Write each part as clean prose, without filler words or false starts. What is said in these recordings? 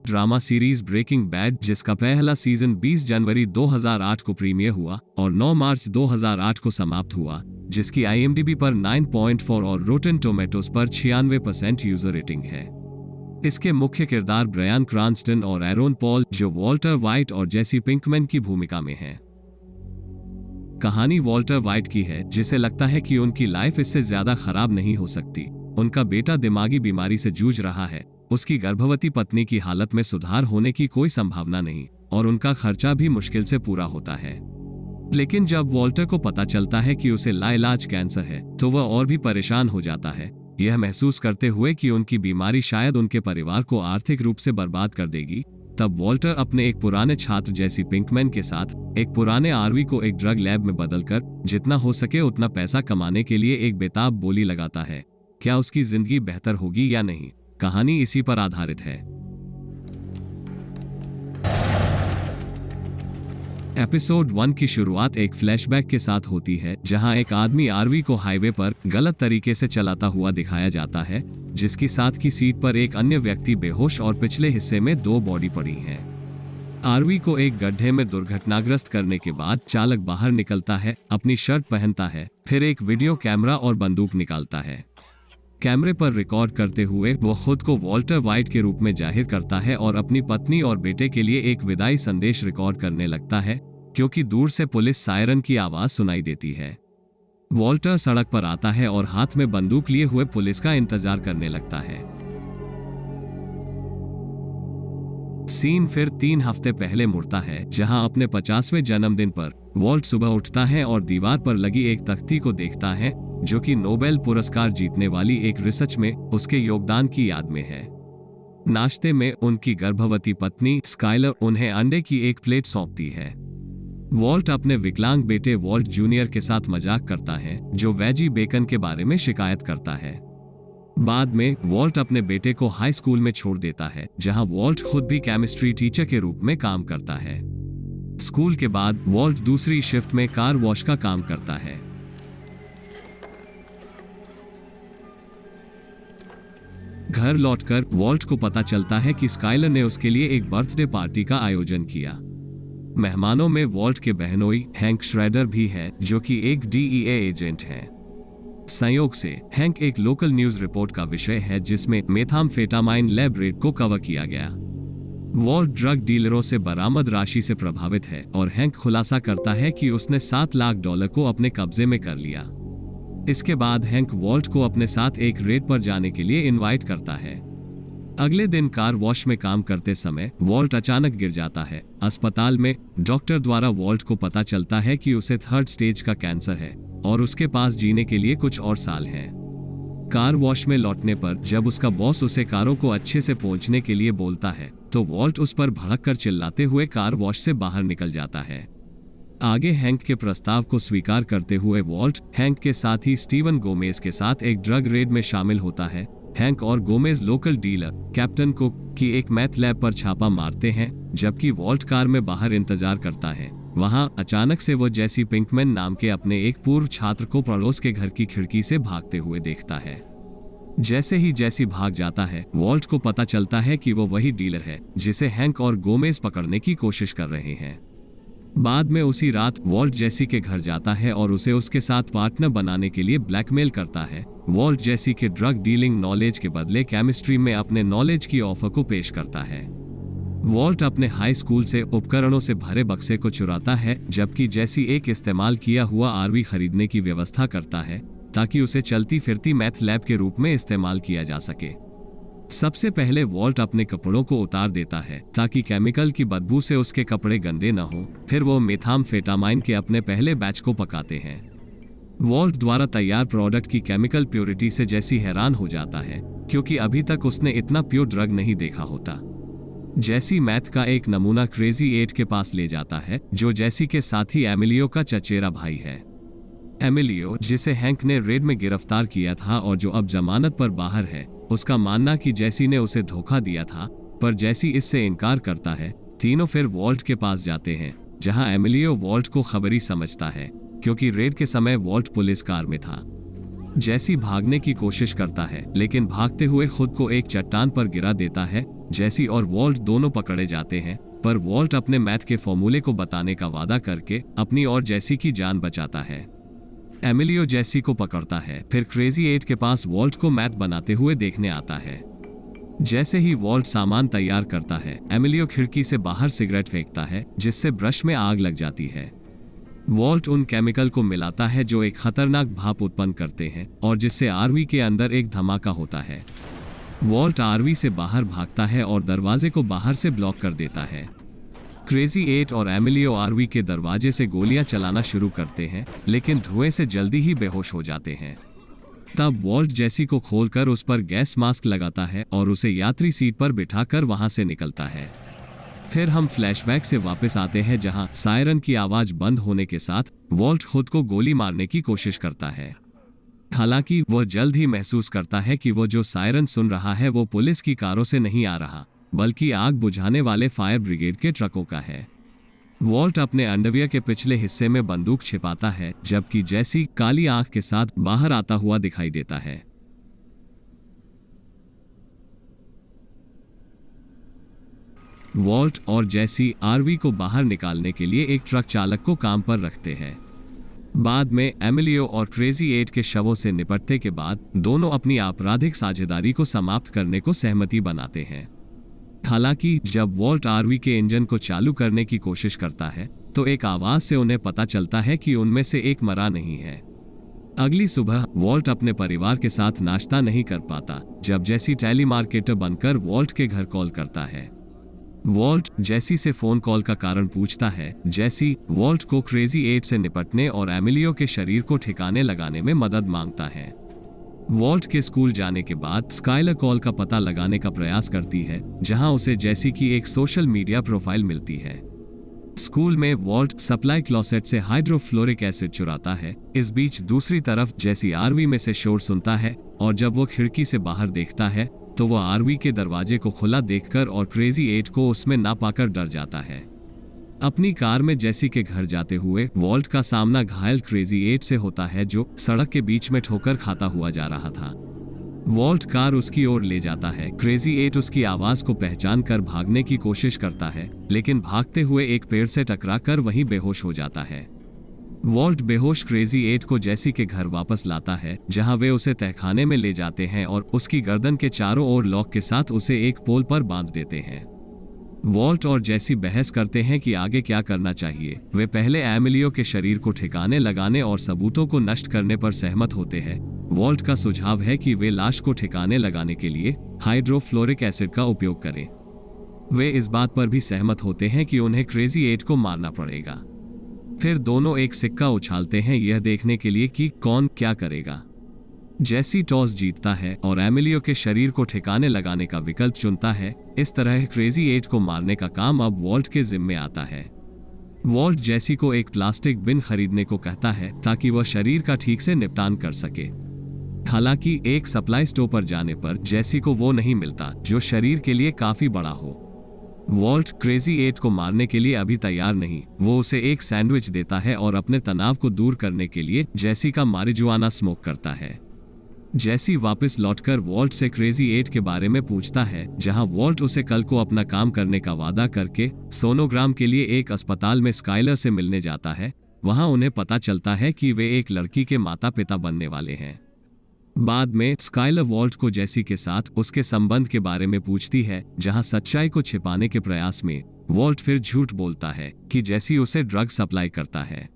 Drama series breaking bad, जिसका पहला season 20 जनवरी 2008 को प्रीमियर हुआ और 9 मार्च 2008 को समाप्त हुआ, जिसकी IMDb पर 9.4 और रोटेन टोमेटोज पर 96% यूजर रेटिंग है। इसके मुख्य किरदार ब्रायन क्रांस्टन और एरोन पॉल, जो वॉल्टर वाइट और जेसी पिंकमैन की भूमिका में हैं। कहानी वॉल्टर वाइट की है, जिसे लगता है कि उनकी लाइफ इससे ज्यादा खराब नहीं हो सकती। उनका बेटा दिमागी बीमारी से जूझ रहा है, उसकी गर्भवती पत्नी की हालत में सुधार होने की कोई संभावना नहीं और उनका खर्चा भी मुश्किल से पूरा होता है। लेकिन जब वॉल्टर को पता चलता है कि उसे लाइलाज कैंसर है, तो वह और भी परेशान हो जाता है, यह महसूस करते हुए कि उनकी बीमारी शायद उनके परिवार को आर्थिक रूप से बर्बाद कर देगी। तब वॉल्टर अपने एक पुराने छात्र जेसी पिंकमैन के साथ एक पुराने RV को एक ड्रग लैब में बदलकर जितना हो सके उतना पैसा कमाने के लिए एक बेताब बोली लगाता है। क्या उसकी जिंदगी बेहतर होगी या नहीं? कहानी इसी पर आधारित है। एपिसोड 1 की शुरुआत एक फ्लैशबैक के साथ होती है, जहां एक आदमी RV को हाईवे पर गलत तरीके से चलाता हुआ दिखाया जाता है, जिसकी साथ की सीट पर एक अन्य व्यक्ति बेहोश और पिछले हिस्से में 2 बॉडी पड़ी हैं। RV को एक गड्ढे में दुर्घटनाग्रस्त करने के बाद चालक बाहर निकलता है, अपनी शर्ट पहनता है, फिर एक वीडियो कैमरा और बंदूक निकालता है। कैमरे पर रिकॉर्ड करते हुए वो खुद को वॉल्टर वाइट के रूप में जाहिर करता है और अपनी पत्नी और बेटे के लिए एक विदाई संदेश रिकॉर्ड करने लगता है, क्योंकि दूर से पुलिस सायरन की आवाज सुनाई देती है। वॉल्टर सड़क पर आता है और हाथ में बंदूक लिए हुए पुलिस का इंतजार करने लगता है। सीन फिर 3 हफ्ते पहले मुड़ता है, जहां अपने 50वें जन्मदिन पर वॉल्ट सुबह उठता है और दीवार पर लगी एक तख्ती को देखता है, जो कि नोबेल पुरस्कार जीतने वाली एक रिसर्च में उसके योगदान की याद में है। नाश्ते में उनकी गर्भवती पत्नी स्काइलर उन्हें अंडे की एक प्लेट सौंपती है। वॉल्ट अपने विकलांग बेटे वॉल्ट जूनियर के साथ मजाक करता है, जो वेजी बेकन के बारे में शिकायत करता है। बाद में वॉल्ट अपने बेटे को हाई स्कूल में छोड़ देता है, जहां वॉल्ट खुद भी केमिस्ट्री टीचर के रूप में काम करता है। स्कूल के बाद वॉल्ट दूसरी शिफ्ट में कार वॉश का काम करता है। घर लौटकर वॉल्ट को पता चलता है कि स्काइलर ने उसके लिए एक बर्थडे पार्टी का आयोजन किया। मेहमानों में वॉल्ट के बहनोई हैंक श्रेडर भी है, जो कि एक DEA एजेंट है। संयोग से हैंक एक लोकल न्यूज रिपोर्ट का विषय है, जिसमें मेथाम्फेटामाइन लैब रेड को कवर किया गया। वॉल्ट ड्रग डीलरों से बरामद राशि से प्रभावित है और हैंक खुलासा करता है कि उसने $7 लाख को अपने कब्जे में कर लिया। इसके बाद हैंक वॉल्ट को अपने साथ एक रेड पर जाने के लिए इनवाइट करता है। अगले दिन कार वॉश में काम करते समय वॉल्ट अचानक गिर जाता है। अस्पताल में डॉक्टर द्वारा वॉल्ट को पता चलता है कि उसे 3rd स्टेज का कैंसर है और उसके पास जीने के लिए कुछ और साल हैं। कार वॉश में लौटने पर जब उसका बॉस उसे कारों को अच्छे से पोंछने के लिए बोलता है, तो वॉल्ट उस पर भड़ककर चिल्लाते हुए कार वॉश से बाहर निकल जाता है। आगे हैंक के प्रस्ताव को स्वीकार करते हुए वॉल्ट हैंक के साथ ही स्टीवन गोमेज के साथ एक ड्रग रेड में शामिल होता है। हैंक और Gomez local dealer captain cook की एक मैथ लैब पर छापा मारते हैं, जबकि वॉल्ट कार में बाहर इंतजार करता है। वहां अचानक से वो जेसी पिंकमैन नाम के अपने एक पूर्व छात्र को पड़ोस के घर की खिड़की से भागते हुए देखता है। जैसे ही जेसी भाग जाता है, वॉल्ट को पता चलता है कि वो वही डीलर है जिसे हैंक और गोमेज पकड़ने की कोशिश कर रहे हैं। बाद में उसी रात वॉल्ट जेसी के घर जाता है और उसे उसके साथ पार्टनर बनाने के लिए ब्लैकमेल करता है। वॉल्ट जेसी के ड्रग डीलिंग नॉलेज के बदले केमिस्ट्री में अपने नॉलेज की ऑफर को पेश करता है। वॉल्ट अपने हाई स्कूल से उपकरणों से भरे बक्से को चुराता है, जबकि जेसी एक इस्तेमाल किया हुआ RV खरीदने की व्यवस्था करता है, ताकि उसे चलती फिरती मैथ लैब के रूप में इस्तेमाल किया जा सके। सबसे पहले वॉल्ट अपने कपड़ों को उतार देता है ताकि केमिकल की बदबू से उसके कपड़े गंदे न हो। फिर वो मेथाम्फेटामाइन के अपने पहले बैच को पकाते हैं। वॉल्ट द्वारा तैयार प्रोडक्ट की केमिकल प्योरिटी से जेसी हैरान हो जाता है, क्योंकि अभी तक उसने इतना प्योर ड्रग नहीं देखा होता। जेसी मैथ का एक नमूना क्रेजी 8 के पास ले जाता है, जो जेसी के साथी एमिलियो का चचेरा भाई है। एमिलियो, जिसे हैंक ने रेड में गिरफ्तार किया था और जो अब जमानत पर बाहर है, उसका मानना कि जेसी ने उसे धोखा दिया था, पर जेसी इससे इनकार करता है। तीनों फिर वॉल्ट के पास जाते हैं, जहां एमिलियो वॉल्ट को खबरी समझता है, क्योंकि रेड के समय वॉल्ट पुलिस कार में था। जेसी भागने की कोशिश करता है, लेकिन भागते हुए खुद को एक चट्टान पर गिरा देता है जेसी और वॉल्ट दोनों पकड़े जाते हैं, पर वॉल्ट अपने मैथ के फॉर्मूले को बताने का वादा करके अपनी और जेसी की जान बचाता है। एमिलियो जेसी को पकड़ता है, फिर क्रेजी 8 के पास वॉल्ट को मैथ बनाते हुए देखने आता है। जैसे ही वॉल्ट सामान तैयार करता है, एमिलियो खिड़की से बाहर सिगरेट फेंकता है, जिससे ब्रश में आग लग जाती है। वॉल्ट उन केमिकल को मिलाता है जो एक खतरनाक भाप उत्पन्न करते हैं और जिससे आरवी के अंदर एक धमाका होता है। वॉल्ट आरवी से बाहर भागता है और दरवाजे को बाहर से ब्लॉक कर देता है। क्रेजी 8 और एमिलियो आरवी के दरवाजे से गोलियां चलाना शुरू करते हैं, लेकिन धुएं से जल्दी ही बेहोश हो जाते हैं। तब वॉल्ट जेसी को खोलकर उस पर गैस मास्क लगाता है और उसे यात्री सीट पर बिठाकर वहां से निकलता है। फिर हम फ्लैशबैक से वापस आते हैं, जहां सायरन की आवाज बंद होने के साथ वॉल्ट खुद को गोली मारने की कोशिश करता है। हालांकि वह जल्द ही महसूस करता है कि वो जो सायरन सुन रहा है वो पुलिस की कारों से नहीं आ रहा, बल्कि आग बुझाने वाले फायर ब्रिगेड के ट्रकों का है। वॉल्ट अपने अंडरवियर के पिछले हिस्से में बंदूक छिपाता है, जबकि जेसी काली आंख के साथ बाहर आता हुआ दिखाई देता है। वॉल्ट और जेसी आरवी को बाहर निकालने के लिए एक ट्रक चालक को काम पर रखते हैं। बाद में एमिलियो और क्रेजी 8 के शवों से निपटने के बाद दोनों अपनी आपराधिक साझेदारी को समाप्त करने को सहमति बनाते हैं। हालांकि जब वॉल्ट आरवी के इंजन को चालू करने की कोशिश करता है, तो एक आवाज से उन्हें पता चलता है कि उनमें से एक मरा नहीं है। अगली सुबह वॉल्ट अपने परिवार के साथ नाश्ता नहीं कर पाता, जब जेसी टेलीमार्केटर बनकर वॉल्ट के घर कॉल करता है। वॉल्ट जेसी से फोन कॉल का कारण पूछता है। जेसी वॉल्ट को क्रेजी 8 से निपटने और एमिलियो के शरीर को ठिकाने लगाने में मदद मांगता है। वॉल्ट के स्कूल जाने के बाद स्काइलर कॉल का पता लगाने का प्रयास करती है, जहां उसे जेसी की एक सोशल मीडिया प्रोफाइल मिलती है। स्कूल में वॉल्ट सप्लाई क्लोसेट से हाइड्रोफ्लोरिक एसिड चुराता है। इस बीच दूसरी तरफ जेसी आरवी में से शोर सुनता है और जब वो खिड़की से बाहर देखता है तो वह आरवी के दरवाजे को खुला देखकर और क्रेजी 8 को उसमें ना पाकर डर जाता है। अपनी कार में जेसी के घर जाते हुए वॉल्ट का सामना घायल क्रेजी 8 से होता है, जो सड़क के बीच में ठोकर खाता हुआ जा रहा था। वॉल्ट कार उसकी ओर ले जाता है। क्रेजी 8 उसकी आवाज को पहचान कर भागने की कोशिश करता है, लेकिन भागते हुए एक पेड़ से टकराकर वहीं बेहोश हो जाता है। वॉल्ट बेहोश क्रेजी 8 को जेसी के घर वापस लाता है, जहां वे उसे तहखाने में ले जाते हैं और उसकी गर्दन के चारों ओर लॉक के साथ उसे एक पोल पर बांध देते हैं। वॉल्ट और जेसी बहस करते हैं कि आगे क्या करना चाहिए। वे पहले एमिलियो के शरीर को ठिकाने लगाने और सबूतों को नष्ट करने पर सहमत होते हैं। वॉल्ट का सुझाव है कि वे लाश को ठिकाने लगाने के लिए हाइड्रोफ्लोरिक एसिड का उपयोग करें। वे इस बात पर भी सहमत होते हैं कि उन्हें क्रेजी 8 को मारना पड़ेगा। फिर दोनों एक सिक्का उछालते हैं, यह देखने के लिए कि कौन क्या करेगा। जेसी टॉस जीतता है और एमिलियो के शरीर को ठिकाने लगाने का विकल्प चुनता है। इस तरह क्रेजी 8 को मारने का काम अब वॉल्ट के जिम्मे आता है। वॉल्ट जेसी को एक प्लास्टिक बिन खरीदने को कहता है ताकि वह शरीर का ठीक से निपटान कर सके। हालांकि एक सप्लाई स्टोर पर जाने पर जेसी को वो नहीं मिलता जो शरीर के लिए काफी बड़ा हो। वॉल्ट क्रेजी 8 को मारने के लिए अभी तैयार नहीं। वो उसे एक सैंडविच देता है और अपने तनाव को दूर करने के लिए जेसी का मारिजुआना स्मोक करता है। जेसी वापस लौटकर वॉल्ट से क्रेजी 8 के बारे में पूछता है, जहां वॉल्ट उसे कल को अपना काम करने का वादा करके सोनोग्राम के लिए एक अस्पताल में स्काइलर से मिलने जाता है। वहां उन्हें पता चलता है कि वे एक लड़की के माता पिता बनने वाले हैं। बाद में स्काइलर वॉल्ट को जेसी के साथ उसके संबंध के बारे में पूछती है, जहां सच्चाई को छिपाने के प्रयास में वॉल्ट फिर झूठ बोलता है कि जेसी उसे ड्रग सप्लाई करता है।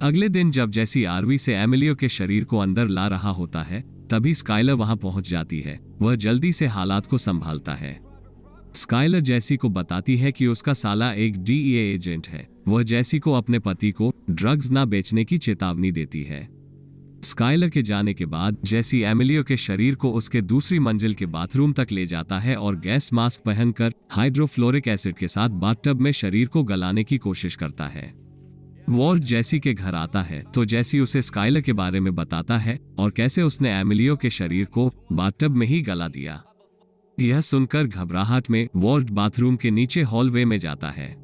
अगले दिन जब जेसी आरवी से एमिलियो के शरीर को अंदर ला रहा होता है, तभी स्काइलर वहां पहुंच जाती है। वह जल्दी से हालात को संभालता है। स्काइलर जेसी को बताती है कि उसका साला एक डीईए एजेंट है। वह जेसी को अपने पति को ड्रग्स ना बेचने की चेतावनी देती है। स्काइलर के जाने के बाद जेसी एमिलियो के शरीर को उसके दूसरी मंजिल के बाथरूम तक ले जाता है और गैस मास्क पहनकर हाइड्रोफ्लोरिक एसिड के साथ बाथटब में शरीर को गलाने की कोशिश करता है। वॉल्ट जेसी के घर आता है तो जेसी उसे स्काइलर के बारे में बताता है और कैसे उसने एमिलियो के शरीर को बाथटब में ही गला दिया। यह सुनकर घबराहट में वॉल्ट बाथरूम के नीचे हॉलवे में जाता है,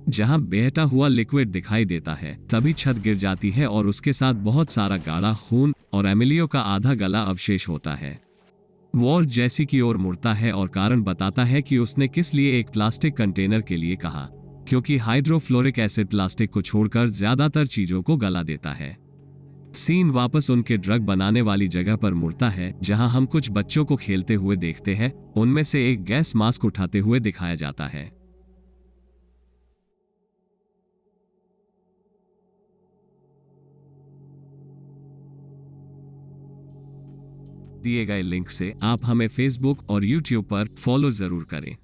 जहां बहता हुआ लिक्विड दिखाई देता है। तभी छत गिर जाती है और उसके साथ बहुत सारा गाढ़ा खून और एमिलियो का आधा गला अवशेष होता है। वॉल्ट जैसी की ओर मुड़ता है और कारण बताता है कि उसने किस लिए एक प्लास्टिक कंटेनर के लिए कहा, क्योंकि हाइड्रोफ्लोरिक एसिड प्लास्टिक को छोड़कर ज्यादातर चीजों को गला देता है। सीन वापस उनके ड्रग बनाने वाली जगह पर मुड़ता है जहां हम कुछ बच्चों को खेलते हुए देखते हैं। उनमें से एक गैस मास्क उठाते हुए दिखाया जाता है। दिए गए लिंक से आप हमें फेसबुक और यूट्यूब पर फॉलो जरूर करें।